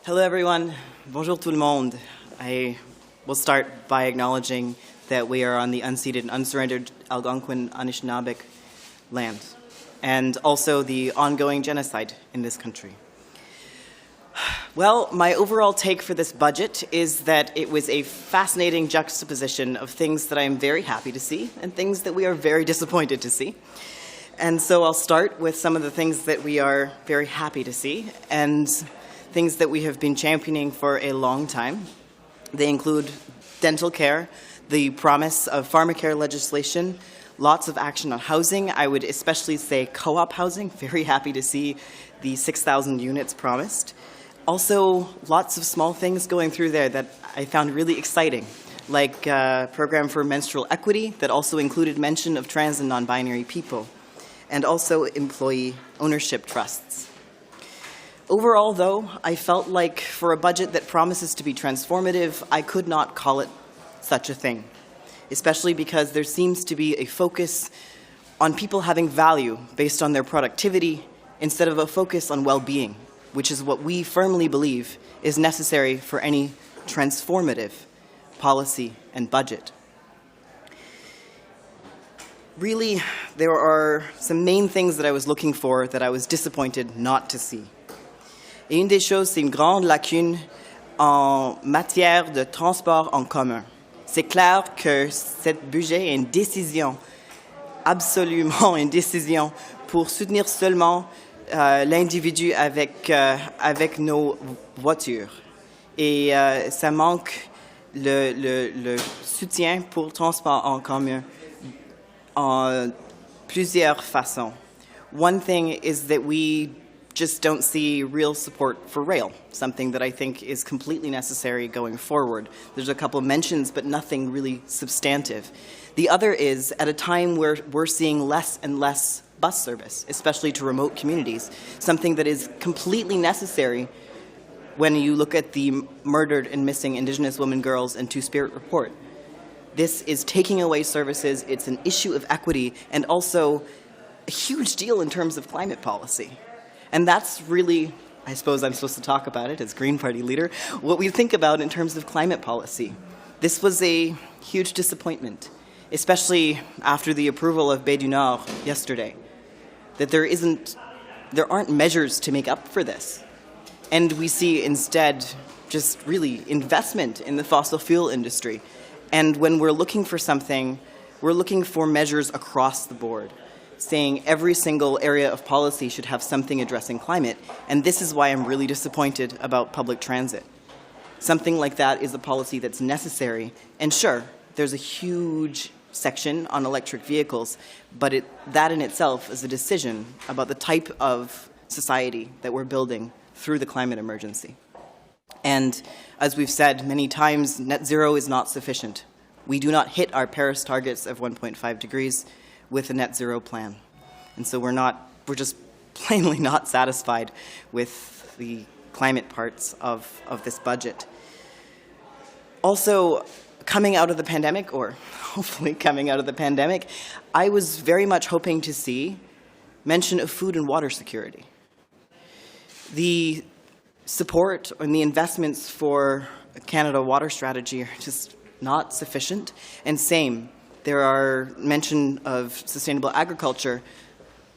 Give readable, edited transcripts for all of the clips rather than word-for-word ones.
Hello, everyone. Bonjour tout le monde. I will start by acknowledging that we are on the unceded and unsurrendered Algonquin Anishinaabeg land, and also the ongoing genocide in this country. Well, my overall take for this budget is that it was a fascinating juxtaposition of things that I am very happy to see and things that we are very disappointed to see. And so I'll start with some of the things that we are very happy to see and things that we have been championing for a long time. They include dental care, the promise of pharmacare legislation, lots of action on housing. I would especially say co-op housing. Very happy to see the 6,000 units promised. Also, lots of small things going through there that I found really exciting, like a program for menstrual equity that also included mention of trans and non-binary people, and also employee ownership trusts. Overall, though, I felt like for a budget that promises to be transformative, I could not call it such a thing, especially because there seems to be a focus on people having value based on their productivity instead of a focus on well-being, which is what we firmly believe is necessary for any transformative policy and budget. Really, there are some main things that I was looking for that I was disappointed not to see. Et une des choses, c'est une grande lacune en matière de transport en commun. C'est clair que cet budget est une décision, absolument une décision, pour soutenir seulement l'individu avec nos voitures. Et ça manque le soutien pour le transport en commun en plusieurs façons. One thing is that we just don't see real support for rail, something that I think is completely necessary going forward. There's a couple of mentions, but nothing really substantive. The other is at a time where we're seeing less and less bus service, especially to remote communities, something that is completely necessary when you look at the murdered and missing Indigenous women, girls, and Two-Spirit report. This is taking away services, it's an issue of equity, and also a huge deal in terms of climate policy. And that's really, I suppose I'm supposed to talk about it as Green Party leader, what we think about in terms of climate policy. This was a huge disappointment, especially after the approval of Baie du Nord yesterday, that there aren't measures to make up for this. And we see instead just really investment in the fossil fuel industry. And when we're looking for something, we're looking for measures across the board, saying every single area of policy should have something addressing climate, and this is why I'm really disappointed about public transit. Something like that is a policy that's necessary, and sure, there's a huge section on electric vehicles, but that in itself is a decision about the type of society that we're building through the climate emergency. And as we've said many times, net zero is not sufficient. We do not hit our Paris targets of 1.5 degrees with a net zero plan. And so we're just plainly not satisfied with the climate parts of this budget. Also, coming out of the pandemic, or hopefully coming out of the pandemic, I was very much hoping to see mention of food and water security. The support and the investments for Canada Water Strategy are just not sufficient, and same. There are mention of sustainable agriculture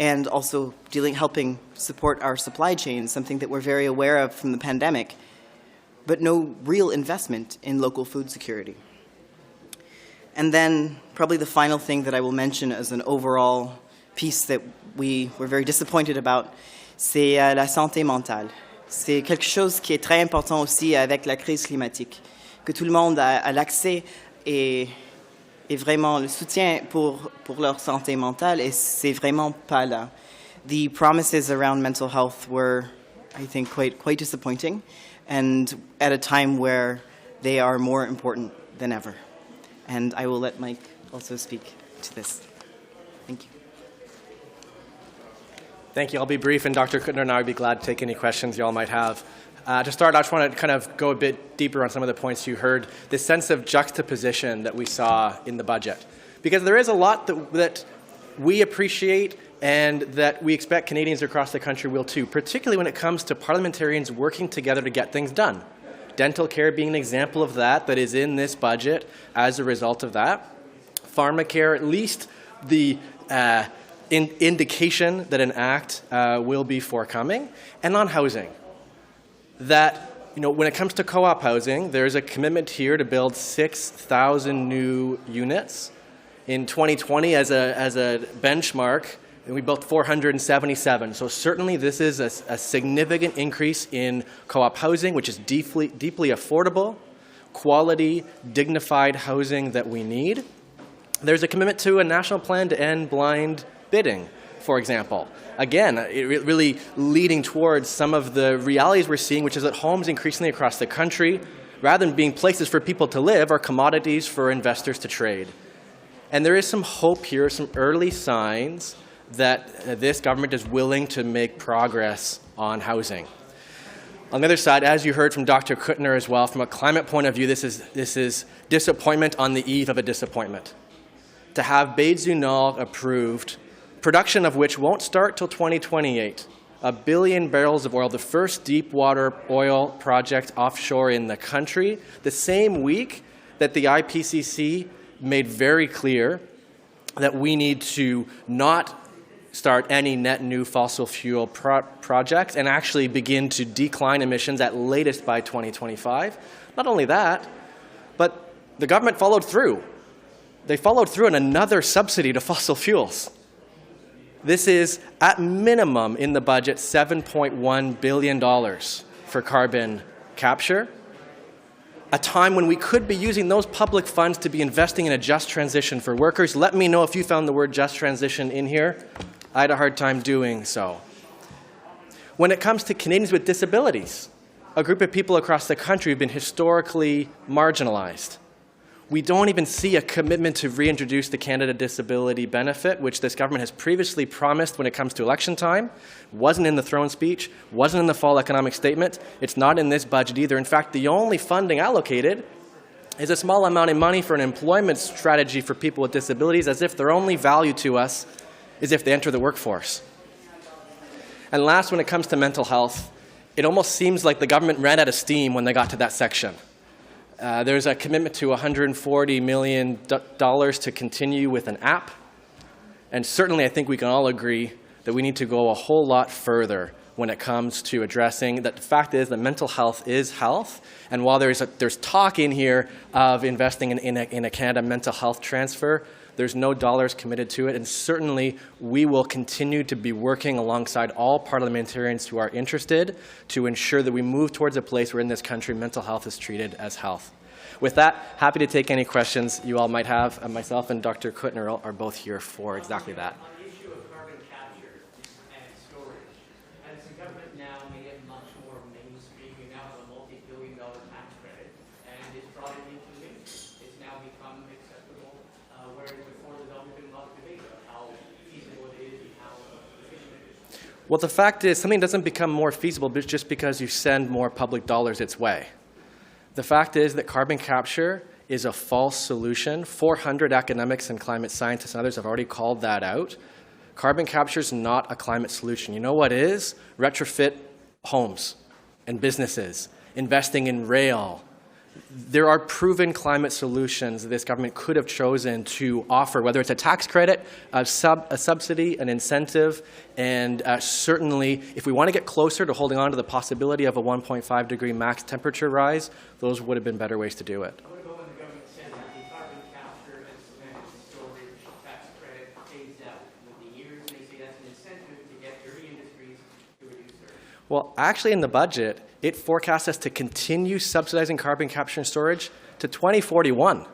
and also helping support our supply chain, something that we're very aware of from the pandemic, but no real investment in local food security. And then probably the final thing that I will mention as an overall piece that we were very disappointed about, c'est la santé mentale. C'est quelque chose qui est très important aussi avec la crise climatique, que tout le monde a l'accès et vraiment le soutien pour leur santé mentale, et c'est vraiment pas là. The promises around mental health were, I think, quite disappointing, and at a time where they are more important than ever. And I will let Mike also speak to this. Thank you. Thank you. I'll be brief, and Dr. Kuttner and I would be glad to take any questions you all might have. To start, I just want to kind of go a bit deeper on some of the points you heard, this sense of juxtaposition that we saw in the budget. Because there is a lot that we appreciate and that we expect Canadians across the country will too, particularly when it comes to parliamentarians working together to get things done. Dental care being an example of that is in this budget as a result of that. Pharmacare, at least the indication that an act will be forthcoming. And on housing, that when it comes to co-op housing, there's a commitment here to build 6,000 new units. In 2020, as a benchmark, we built 477. So certainly this is a significant increase in co-op housing, which is deeply affordable, quality, dignified housing that we need. There's a commitment to a national plan to end blind bidding, for example. Again, really leading towards some of the realities we're seeing, which is that homes increasingly across the country, rather than being places for people to live, are commodities for investors to trade. And there is some hope here, some early signs that this government is willing to make progress on housing. On the other side, as you heard from Dr. Kuttner as well, from a climate point of view, this is disappointment on the eve of a disappointment. To have Bay du Nord approved, production of which won't start till 2028, 1 billion barrels of oil, the first deep water oil project offshore in the country, the same week that the IPCC made very clear that we need to not start any net new fossil fuel projects and actually begin to decline emissions at latest by 2025. Not only that, but the government followed through. They followed through on another subsidy to fossil fuels. This is, at minimum in the budget, $7.1 billion for carbon capture. A time when we could be using those public funds to be investing in a just transition for workers. Let me know if you found the word just transition in here. I had a hard time doing so. When it comes to Canadians with disabilities, a group of people across the country who have been historically marginalized, we don't even see a commitment to reintroduce the Canada Disability Benefit, which this government has previously promised when it comes to election time. Wasn't in the throne speech, wasn't in the fall economic statement. It's not in this budget either. In fact, the only funding allocated is a small amount of money for an employment strategy for people with disabilities, as if their only value to us is if they enter the workforce. And last, when it comes to mental health, it almost seems like the government ran out of steam when they got to that section. There's a commitment to $140 million to continue with an app. And certainly I think we can all agree that we need to go a whole lot further when it comes to addressing that. The fact is that mental health is health. And while there's talk in here of investing in a Canada mental health transfer, there's no dollars committed to it. And certainly we will continue to be working alongside all parliamentarians who are interested to ensure that we move towards a place where in this country mental health is treated as health. With that, happy to take any questions you all might have. Myself and Dr. Kuttner are both here for exactly that. On the issue of carbon capture and storage, has the government now made it much more mainstream? We now have a multi-billion-dollar tax credit, and it's brought it into the news. It's now become acceptable, whereas before there's always been a lot of debate about how feasible it is and how efficient it is. Well, the fact is, something doesn't become more feasible just because you send more public dollars its way. The fact is that carbon capture is a false solution. 400 academics and climate scientists and others have already called that out. Carbon capture is not a climate solution. You know what is? Retrofit homes and businesses, investing in rail. There are proven climate solutions that this government could have chosen to offer, whether it's a tax credit, a subsidy, an incentive, and certainly if we want to get closer to holding on to the possibility of a 1.5 degree max temperature rise, those would have been better ways to do it. What about when the government said that the carbon capture and storage tax credit phased out with the years, and they say that's an incentive to get dirty industries to reduce their emissions? Well, actually in the budget, it forecasts us to continue subsidizing carbon capture and storage to 2041.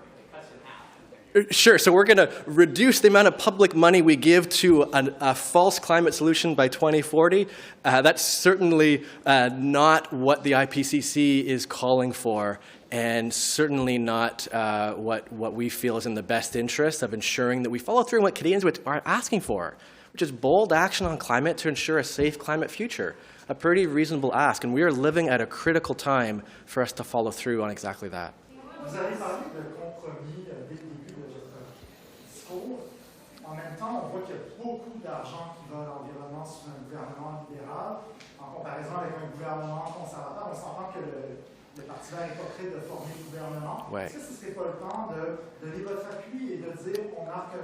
Sure, so we're going to reduce the amount of public money we give to a false climate solution by 2040. That's certainly not what the IPCC is calling for, and certainly not what we feel is in the best interest of ensuring that we follow through on what Canadians are asking for, which is bold action on climate to ensure a safe climate future. A pretty reasonable ask, and we are living at a critical time for us to follow through on exactly that. Vous avez parlé de compromis dès le début de votre discours. En même temps, on voit qu'il y a parti vert est pas prêt de former le gouvernement. Ouais. Est-ce que ce ne serait pas le temps de donner votre appui et de dire on marque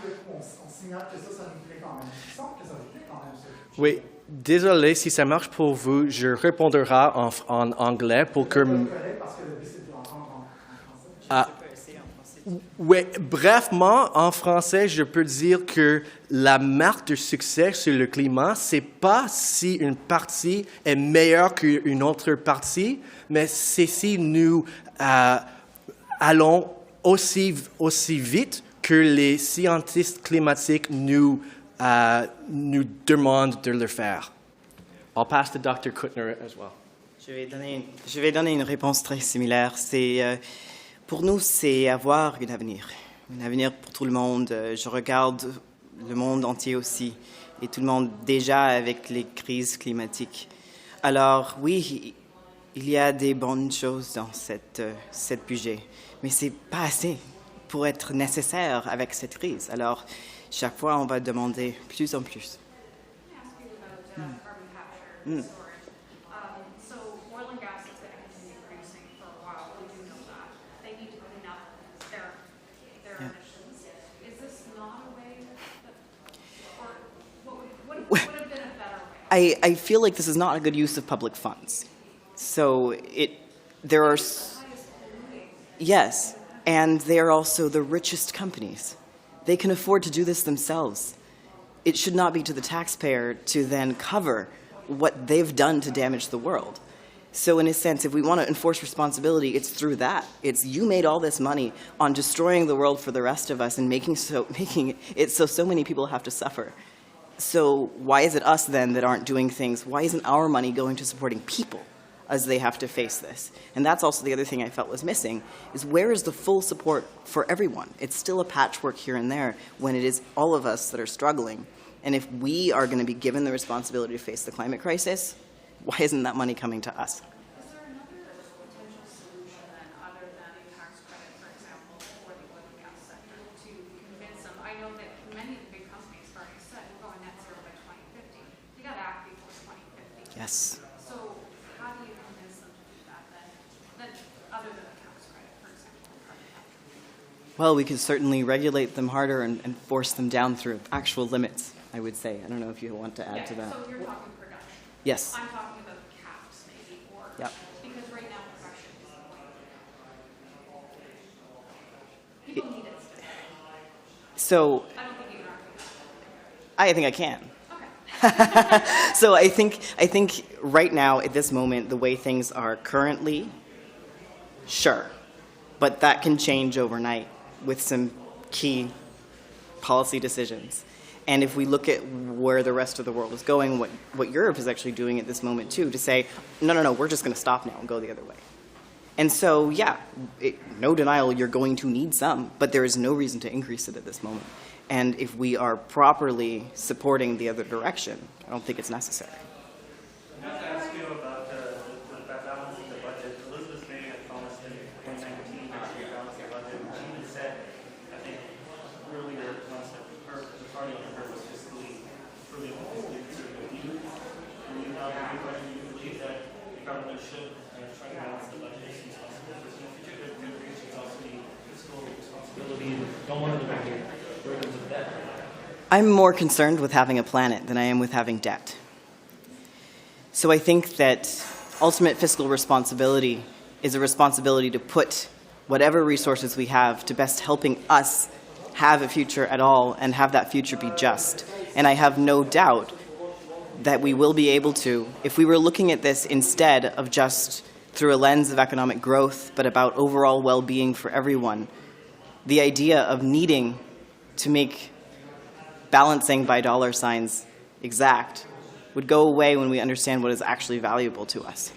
le coup, on signale que ça nous plaît quand même? Il semble que ça vous plaît quand même, ça. Oui, désolé, si ça marche pour vous, je répondrai en anglais pour que... Parce que le but, c'est de l'entendre en français. Ah, oui, brefement, en français, je peux dire que la marque de succès sur le climat, c'est pas si une partie est meilleure qu'une autre partie, mais c'est si nous allons aussi vite que les scientifiques climatiques nous demandent de le faire. I'll pass to Dr. Kuttner as well. Je vais donner une réponse très similaire. Pour nous, c'est avoir un avenir pour tout le monde. Je regarde le monde entier aussi, et tout le monde déjà avec les crises climatiques. Alors oui, il y a des bonnes choses dans cette budget, mais c'est pas assez pour être nécessaire avec cette crise. Alors chaque fois, on va demander plus en plus. I feel like this is not a good use of public funds. So there are, yes, and they are also the richest companies. They can afford to do this themselves. It should not be to the taxpayer to then cover what they've done to damage the world. So in a sense, if we want to enforce responsibility, it's through that. It's you made all this money on destroying the world for the rest of us and making it so many people have to suffer. So why is it us then that aren't doing things? Why isn't our money going to supporting people as they have to face this? And that's also the other thing I felt was missing, is where is the full support for everyone? It's still a patchwork here and there when it is all of us that are struggling. And if we are going to be given the responsibility to face the climate crisis, why isn't that money coming to us? Is there another potential solution then, other than a tax credit, for example, for the oil and gas sector, to convince them? I know that many of the big companies have already said we're going net zero by 2050. You got to act before 2050. Yes. So how do you convince them to do that then, other than a tax credit, for example? Well, we could certainly regulate them harder and force them down through actual limits, I would say. I don't know if you want to add to that. So you're talking production. Yes. I'm talking about caps, maybe, or Yep. because right now production is the way. People need it still. So I don't think you can argue that. I think I can. Okay. So I think right now, at this moment, the way things are currently, sure. But that can change overnight with some key policy decisions. And if we look at where the rest of the world is going, what Europe is actually doing at this moment too, to say, no, we're just going to stop now and go the other way. And so, yeah, no denial, you're going to need some, but there is no reason to increase it at this moment. And if we are properly supporting the other direction, I don't think it's necessary. I have to ask you about the balancing the budget. Elizabeth made a promise in 2019 that she would balance the budget. She even said, I think, earlier once that the party on her was fiscally conservative. Do you believe that the government should try to balance the budget as soon as possible? Because in the future, there should also be fiscal responsibility. Don't want to bring burdens of debt. I'm more concerned with having a planet than I am with having debt. So I think that ultimate fiscal responsibility is a responsibility to put whatever resources we have to best helping us have a future at all and have that future be just. And I have no doubt that we will be able to, if we were looking at this instead of just through a lens of economic growth, but about overall well-being for everyone, the idea of needing to make balancing by dollar signs exact would go away when we understand what is actually valuable to us.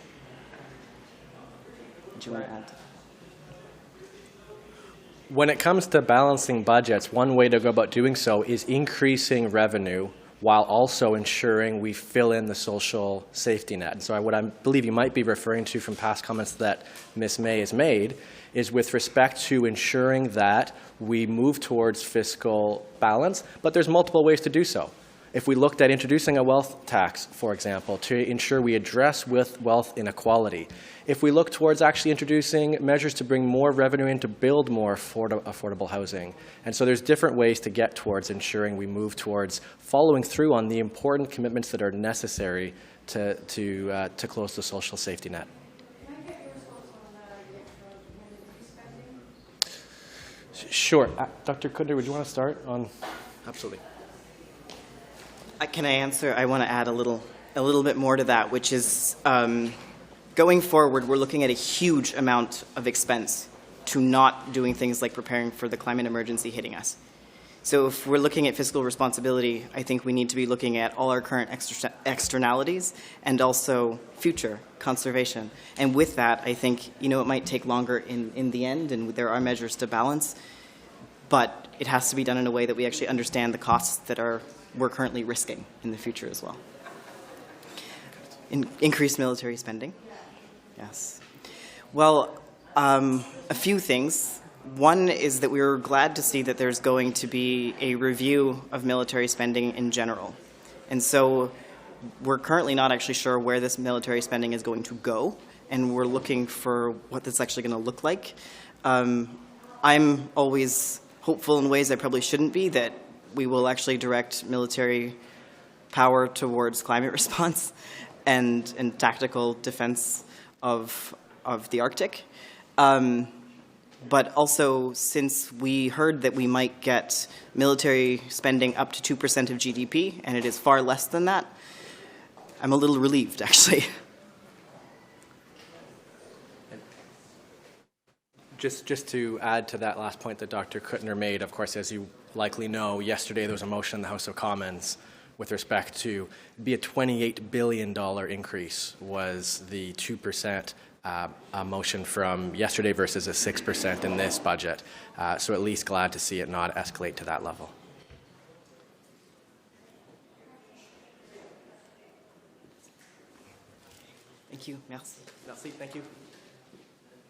Did you want to add? When it comes to balancing budgets, one way to go about doing so is increasing revenue while also ensuring we fill in the social safety net. And so what I believe you might be referring to from past comments that Ms. May has made is with respect to ensuring that we move towards fiscal balance, but there's multiple ways to do so. If we looked at introducing a wealth tax, for example, to ensure we address with wealth inequality, if we look towards actually introducing measures to bring more revenue in to build more affordable housing. And so there's different ways to get towards ensuring we move towards following through on the important commitments that are necessary to close the social safety net. Can I get your response on the extra military spending? Sure. Dr. Kuttner, would you want to start on? Absolutely. Can I answer? I want to add a little bit more to that, which is going forward, we're looking at a huge amount of expense to not doing things like preparing for the climate emergency hitting us. So if we're looking at fiscal responsibility, I think we need to be looking at all our current externalities and also future conservation. And with that, I think, it might take longer in the end, and there are measures to balance, but it has to be done in a way that we actually understand the costs that we're currently risking in the future as well. Increased military spending? Yes. Well, a few things. One is that we were glad to see that there's going to be a review of military spending in general. And so we're currently not actually sure where this military spending is going to go, and we're looking for what that's actually going to look like. I'm always hopeful in ways I probably shouldn't be that we will actually direct military power towards climate response and tactical defense of the Arctic. But also, since we heard that we might get military spending up to 2% of GDP, and it is far less than that, I'm a little relieved, actually. Just to add to that last point that Dr. Kuttner made, of course, as you likely know, yesterday there was a motion in the House of Commons with respect to be a $28 billion increase was the 2% motion from yesterday versus a 6% in this budget. So at least glad to see it not escalate to that level. Thank you. Merci. Merci. Thank you.